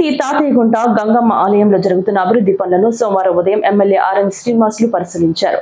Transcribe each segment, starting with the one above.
తిరుపతి తాతయ్యగుంట గంగమ్మ ఆలయంలో జరుగుతున్న అభివృద్ధి పనులను సోమవారం ఉదయం ఎమ్మెల్యే ఆర్ఎన్ శ్రీనివాసులు పరిశీలించారు.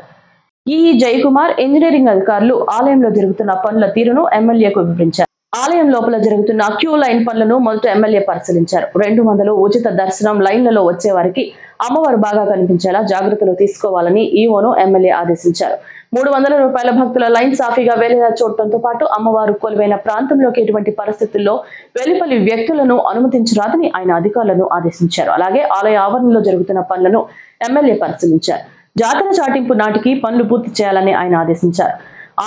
ఈఈ జయకుమార్ ఇంజనీరింగ్ అధికారులు ఆలయంలో జరుగుతున్న పనుల తీరును ఎమ్మెల్యేకు వివరించారు. ఆలయం లోపల జరుగుతున్న క్యూ లైన్ పనులను మొదట ఎమ్మెల్యే పరిశీలించారు. 200 ఉచిత దర్శనం లైన్లలో వచ్చే వారికి అమ్మవారు బాగా కనిపించేలా జాగ్రత్తలు తీసుకోవాలని ఈవోను ఎమ్మెల్యే ఆదేశించారు. 300 రూపాయల భక్తుల లైన్ సాఫీగా వెళ్లేలా చూడటంతో పాటు అమ్మవారు కొలువైన ప్రాంతంలోకి ఎటువంటి పరిస్థితుల్లో వెలుపలి వ్యక్తులను అనుమతించరాదని ఆయన అధికారులను ఆదేశించారు. అలాగే ఆలయ ఆవరణలో జరుగుతున్న పనులను ఎమ్మెల్యే పరిశీలించారు. జాతర చాటింపు నాటికి పనులు పూర్తి చేయాలని ఆయన ఆదేశించారు.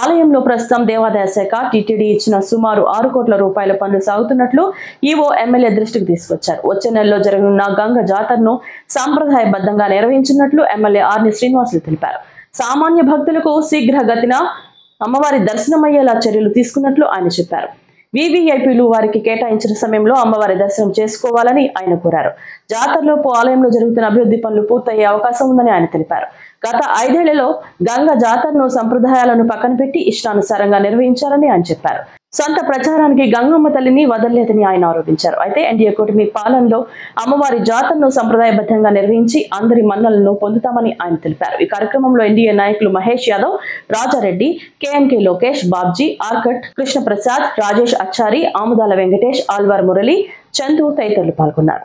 ఆలయంలో ప్రస్తుతం దేవాదాయ శాఖ టీటీడీ ఇచ్చిన సుమారు 6 కోట్ల రూపాయల పనులు సాగుతున్నట్లు ఈవో ఎమ్మెల్యే దృష్టికి తీసుకొచ్చారు. వచ్చే నెలలో జరగనున్న గంగ జాతరను సాంప్రదాయబద్ధంగా నిర్వహించినట్లు ఎమ్మెల్యే ఆర్ఎన్ శ్రీనివాసులు తెలిపారు. సామాన్య భక్తులకు శీఘ్రగతిన అమ్మవారి దర్శనమయ్యేలా చర్యలు తీసుకున్నట్లు ఆయన చెప్పారు. వీవీఐపీలు వారికి కేటాయించిన సమయంలో అమ్మవారి దర్శనం చేసుకోవాలని ఆయన కోరారు. జాతరలోపు ఆలయంలో జరుగుతున్న అభివృద్ధి పనులు పూర్తయ్యే అవకాశం ఉందని ఆయన తెలిపారు. గత 5 ఏళ్లలో గంగ జాతరను సంప్రదాయాలను పక్కన పెట్టి ఇష్టానుసారంగా నిర్వహించారని ఆయన చెప్పారు. సొంత ప్రచారానికి గంగమ్మ తల్లిని వదలలేదని ఆయన ఆరోపించారు. అయితే ఎన్డీఏ కూటమి పాలనలో అమ్మవారి జాతరను సంప్రదాయబద్ధంగా నిర్వహించి అందరి మన్నలను పొందుతామని ఆయన తెలిపారు. ఈ కార్యక్రమంలో ఎన్డీఏ నాయకులు మహేష్ యాదవ్, రాజారెడ్డి, కేఎంకే లోకేష్, బాబ్జీ, ఆర్కట్, కృష్ణప్రసాద్, రాజేష్ అచ్చారి, ఆముదాల వెంకటేష్, ఆల్వార్ మురళి, చందు తదితరులు పాల్గొన్నారు.